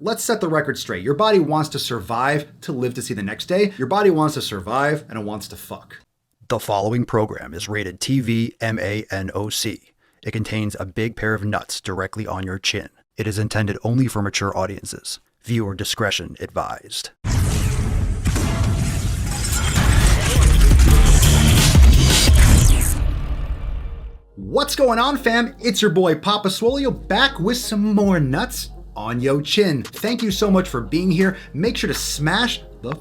Let's set the record straight. Your body wants to survive to live to see the next day. Your body wants to survive and it wants to fuck. The following program is rated TV MANOC. It contains a big pair of nuts directly on your chin. It is intended only for mature audiences. Viewer discretion advised. What's going on, fam? It's your boy Papa Swolio back with some more nuts on yo chin. Thank you so much for being here. Make sure to smash the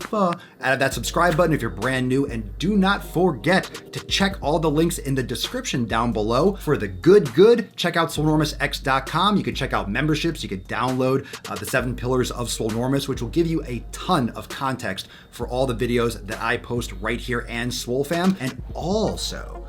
out of that subscribe button if you're brand new, and do not forget to check all the links in the description down below for the good. Check out swolenormousx.com. You can check out memberships. You can download the 7 pillars of Swolenormous, which will give you a ton of context for all the videos that I post right here and Swole Fam. And also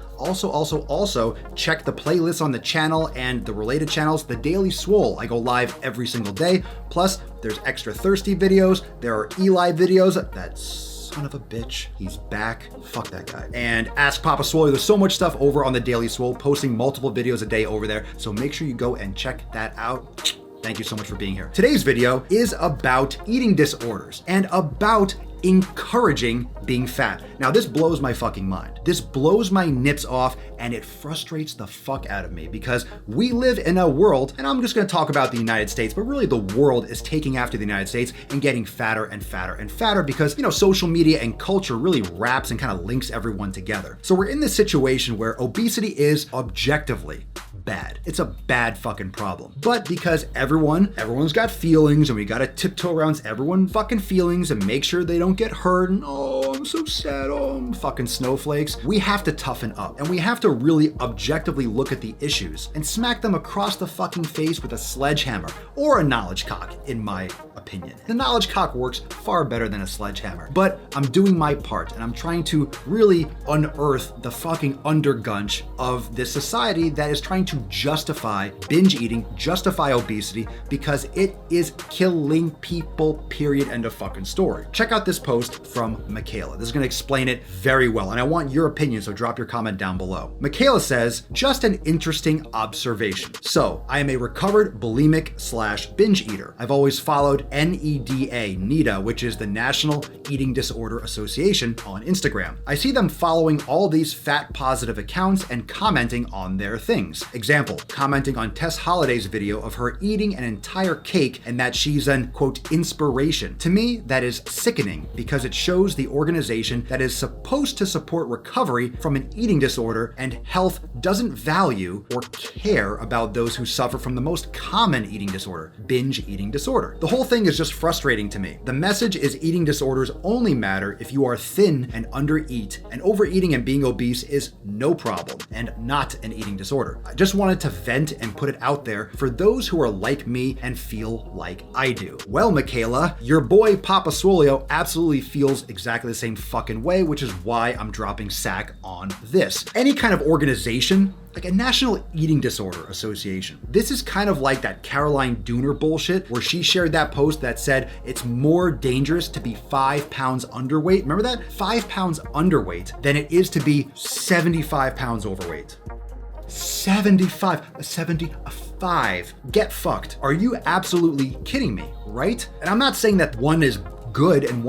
check the playlists on the channel and the related channels. The Daily Swole, I go live every single day. Plus, there's extra thirsty videos. There are Eli videos. That son of a bitch, he's back. Fuck that guy. And Ask Papa Swole. There's so much stuff over on the Daily Swole, posting multiple videos a day over there. So make sure you go and check that out. Thank you so much for being here. Today's video is about eating disorders and about encouraging being fat. Now, this blows my fucking mind. This blows my nips off, and it frustrates the fuck out of me because we live in a world, and I'm just gonna talk about the United States, but really the world is taking after the United States and getting fatter and fatter and fatter because, social media and culture really wraps and kind of links everyone together. So we're in this situation where obesity is objectively bad. It's a bad fucking problem. But because everyone's got feelings, and we gotta tiptoe around everyone's fucking feelings and make sure they don't get hurt, and oh, I'm so sad, oh, I'm fucking snowflakes. We have to toughen up, and we have to really objectively look at the issues and smack them across the fucking face with a sledgehammer or a knowledge cock, in my opinion. The knowledge cock works far better than a sledgehammer, but I'm doing my part, and I'm trying to really unearth the fucking undergunch of this society that is trying to justify binge eating, justify obesity, because it is killing people, period, end of fucking story. Check out this post from Michaela. This is gonna explain it very well, and I want your opinion, so drop your comment down below. Michaela says, just an interesting observation. So, I am a recovered bulimic/binge eater. I've always followed NEDA, which is the National Eating Disorder Association, on Instagram. I see them following all these fat positive accounts and commenting on their things. Example, commenting on Tess Holliday's video of her eating an entire cake and that she's an, quote, inspiration. To me, that is sickening because it shows the organization that is supposed to support recovery from an eating disorder and health doesn't value or care about those who suffer from the most common eating disorder, binge eating disorder. The whole thing is just frustrating to me. The message is eating disorders only matter if you are thin and undereat, and overeating and being obese is no problem and not an eating disorder. I just wanted to vent and put it out there for those who are like me and feel like I do. Well, Michaela, your boy Papa Swolio absolutely feels exactly the same fucking way, which is why I'm dropping sack on this. Any kind of organization, like a National Eating Disorder Association. This is kind of like that Caroline Dooner bullshit where she shared that post that said it's more dangerous to be 5 pounds underweight. Remember that? 5 pounds underweight than it is to be 75 pounds overweight. 75. Get fucked. Are you absolutely kidding me, right? And I'm not saying that one is good and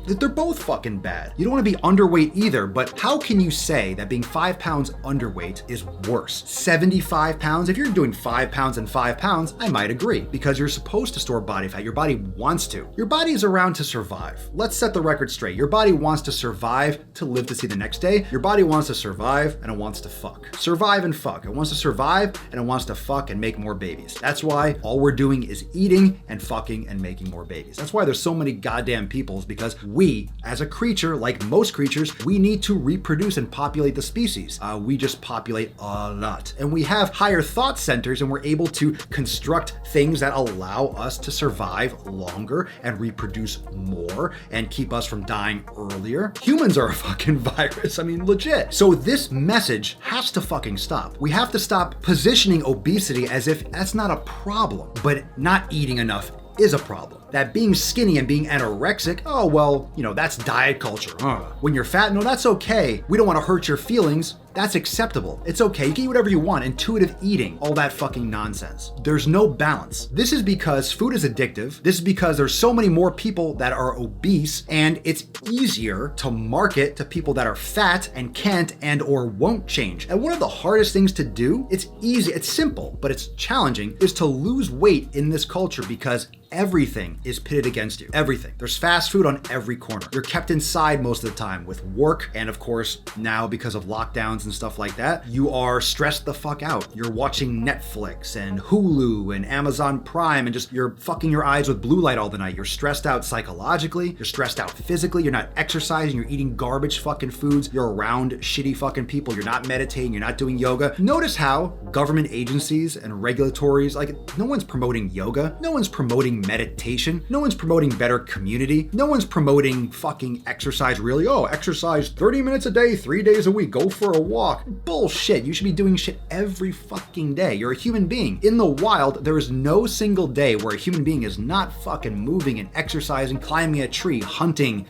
they're both fucking bad. You don't want to be underweight either, but how can you say that being 5 pounds underweight is worse? 75 pounds? If you're doing 5 pounds and 5 pounds, I might agree, because you're supposed to store body fat. Your body wants to. Your body is around to survive. Let's set the record straight. Your body wants to survive to live to see the next day. Your body wants to survive and it wants to fuck. Survive and fuck. It wants to survive and it wants to fuck and make more babies. That's why all we're doing is eating and fucking and making more babies. That's why there's so many goddamn peoples, because we, as a creature, like most creatures, we need to reproduce and populate the species. We just populate a lot. And we have higher thought centers, and we're able to construct things that allow us to survive longer and reproduce more and keep us from dying earlier. Humans are a fucking virus. I mean, legit. So this message has to fucking stop. We have to stop positioning obesity as if that's not a problem, but not eating enough is a problem. That being skinny and being anorexic, oh, well, that's diet culture. When you're fat, no, that's okay. We don't want to hurt your feelings. That's acceptable. It's okay. You can eat whatever you want. Intuitive eating, all that fucking nonsense. There's no balance. This is because food is addictive. This is because there's so many more people that are obese, and it's easier to market to people that are fat and can't and or won't change. And one of the hardest things to do, it's easy, it's simple, but it's challenging, is to lose weight in this culture because everything is pitted against you. Everything. There's fast food on every corner. You're kept inside most of the time with work, and of course, now because of lockdowns and stuff like that, you are stressed the fuck out. You're watching Netflix and Hulu and Amazon Prime, and just you're fucking your eyes with blue light all the night. You're stressed out psychologically, you're stressed out physically, you're not exercising, you're eating garbage fucking foods, you're around shitty fucking people, you're not meditating, you're not doing yoga. Notice how government agencies and regulatories, like, no one's promoting yoga, no one's promoting meditation, no one's promoting better community, no one's promoting fucking exercise really. Oh, exercise 30 minutes a day, 3 days a week, go for a walk. Bullshit. You should be doing shit every fucking day. You're a human being. In the wild, there is no single day where a human being is not fucking moving and exercising, climbing a tree, hunting,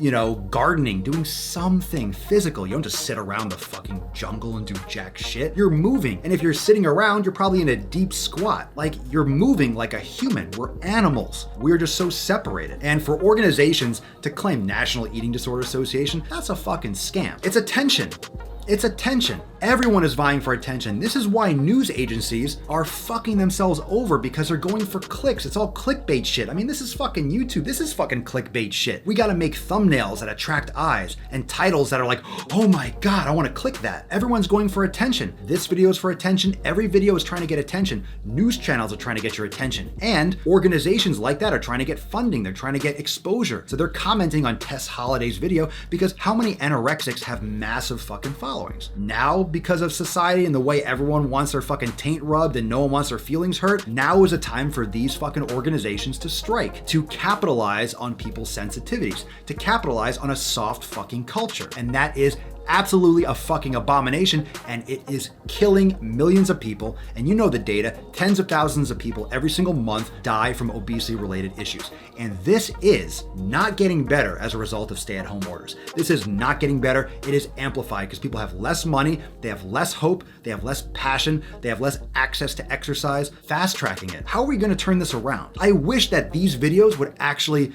gardening, doing something physical. You don't just sit around the fucking jungle and do jack shit. You're moving. And if you're sitting around, you're probably in a deep squat. Like, you're moving like a human. We're animals. We're just so separated. And for organizations to claim National Eating Disorder Association, that's a fucking scam. It's attention. It's attention. Everyone is vying for attention. This is why news agencies are fucking themselves over, because they're going for clicks. It's all clickbait shit. I mean, this is fucking YouTube. This is fucking clickbait shit. We gotta make thumbnails that attract eyes and titles that are like, oh my God, I wanna click that. Everyone's going for attention. This video is for attention. Every video is trying to get attention. News channels are trying to get your attention. And organizations like that are trying to get funding. They're trying to get exposure. So they're commenting on Tess Holliday's video, because how many anorexics have massive fucking followings? Now, because of society and the way everyone wants their fucking taint rubbed and no one wants their feelings hurt, now is a time for these fucking organizations to strike, to capitalize on people's sensitivities, to capitalize on a soft fucking culture. And that is absolutely a fucking abomination, and it is killing millions of people. And you know the data, tens of thousands of people every single month die from obesity related issues. And this is not getting better as a result of stay-at-home orders. This is not getting better. It is amplified because people have less money, they have less hope, they have less passion, they have less access to exercise, fast tracking it. How are we gonna turn this around? I wish that these videos would actually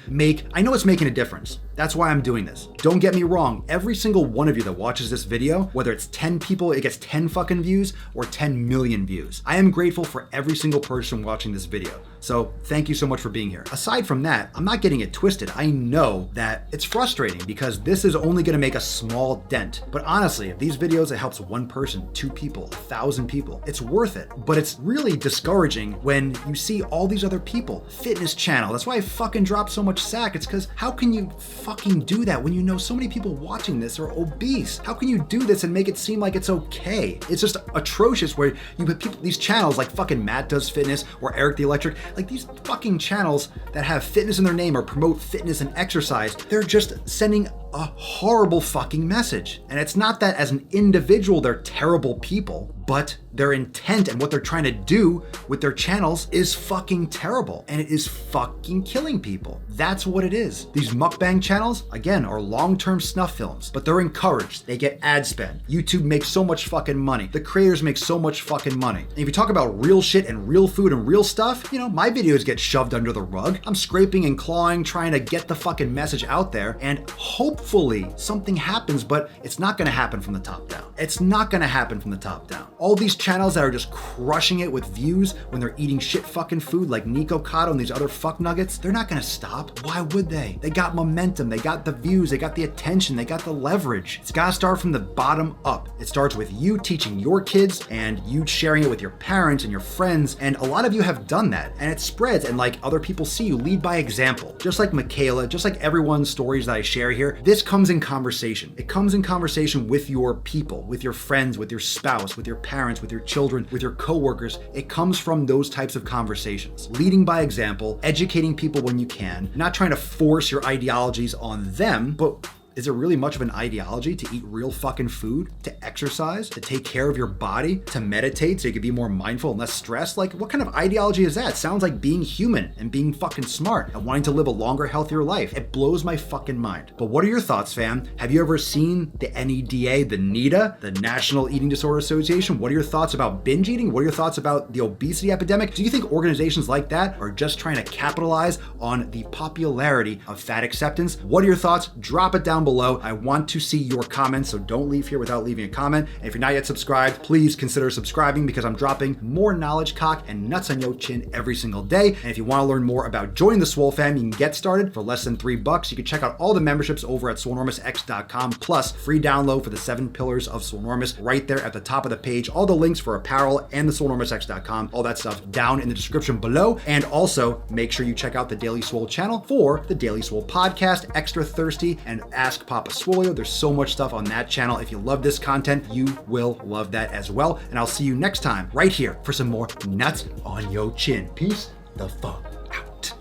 I know it's making a difference. That's why I'm doing this. Don't get me wrong, every single one of you that watches this video, whether it's 10 people, it gets 10 fucking views, or 10 million views. I am grateful for every single person watching this video. So thank you so much for being here. Aside from that, I'm not getting it twisted. I know that it's frustrating because this is only gonna make a small dent. But honestly, if these videos, it helps one person, 2 people, 1,000 people, it's worth it. But it's really discouraging when you see all these other people, fitness channel. That's why I fucking dropped so much sack. It's because how can you fucking do that when you know so many people watching this are obese? How can you do this and make it seem like it's okay? It's just atrocious where you put people, these channels like fucking Matt Does Fitness or Eric the Electric, like these fucking channels that have fitness in their name or promote fitness and exercise, they're just sending a horrible fucking message. And it's not that as an individual they're terrible people, but their intent and what they're trying to do with their channels is fucking terrible, and it is fucking killing people. That's what it is. These mukbang channels, again, are long-term snuff films, but they're encouraged. They get ad spend. YouTube makes so much fucking money. The creators make so much fucking money. And if you talk about real shit and real food and real stuff, my videos get shoved under the rug. I'm scraping and clawing, trying to get the fucking message out there, and hopefully something happens, but it's not gonna happen from the top down. It's not gonna happen from the top down. All these channels that are just crushing it with views when they're eating shit fucking food like Nico Cotto and these other fuck nuggets, they're not gonna stop. Why would they? They got momentum, they got the views, they got the attention, they got the leverage. It's gotta start from the bottom up. It starts with you teaching your kids and you sharing it with your parents and your friends, and a lot of you have done that, and it spreads, and like other people see you. Lead by example. Just like Michaela, just like everyone's stories that I share here, this comes in conversation. It comes in conversation with your people, with your friends, with your spouse, with your parents, with your children, with your coworkers. It comes from those types of conversations. Leading by example, educating people when you can, not trying to force your ideologies on them, but Is it really much of an ideology to eat real fucking food, to exercise, to take care of your body, to meditate so you can be more mindful and less stressed? Like, what kind of ideology is that? It sounds like being human and being fucking smart and wanting to live a longer, healthier life. It blows my fucking mind. But what are your thoughts, fam? Have you ever seen the NEDA, the NEDA, the National Eating Disorder Association? What are your thoughts about binge eating? What are your thoughts about the obesity epidemic? Do you think organizations like that are just trying to capitalize on the popularity of fat acceptance? What are your thoughts? Drop it down below. I want to see your comments, so don't leave here without leaving a comment. And if you're not yet subscribed, please consider subscribing because I'm dropping more knowledge, cock, and nuts on your chin every single day. And if you want to learn more about joining the Swole fam, you can get started for less than $3. You can check out all the memberships over at swolenormousx.com, plus free download for the 7 pillars of Swolenormous right there at the top of the page. All the links for apparel and the swolenormousx.com, all that stuff down in the description below. And also make sure you check out the Daily Swole channel for the Daily Swole podcast, Extra Thirsty, and Ask Papa Swolio. There's so much stuff on that channel. If you love this content, you will love that as well. And I'll see you next time right here for some more nuts on your chin. Peace the fuck out.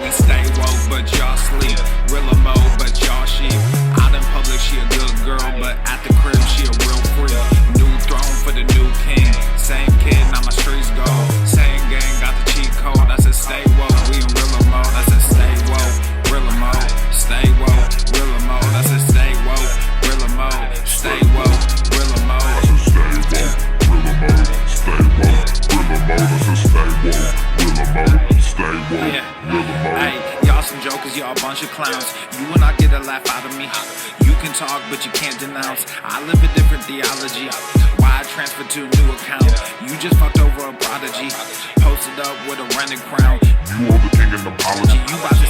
We stay woke, but y'all sleep. Rilla mo, but y'all sheep. Out in public, she a good girl, but at the crib, she a real freak. New throne for the new king. Same kid, now my streets go. Same gang, got the cheat code. I said stay woke, we in Rilla mo. I said stay woke, Rilla mo. Stay woke, Rilla mo. I said stay woke, Rilla mo. Stay woke, Rilla mo. I said stay woke, Rilla mo. Stay woke, Rilla mo. I said stay woke, Rilla mo. Stay woke, Rilla mo. Hey, y'all some jokers, y'all a bunch of clowns. You will not get a laugh out of me. You can talk, but you can't denounce. I live a different theology. Why I transferred to a new account? You just fucked over a prodigy. Posted up with a running crown. You are the king in the apology. You about to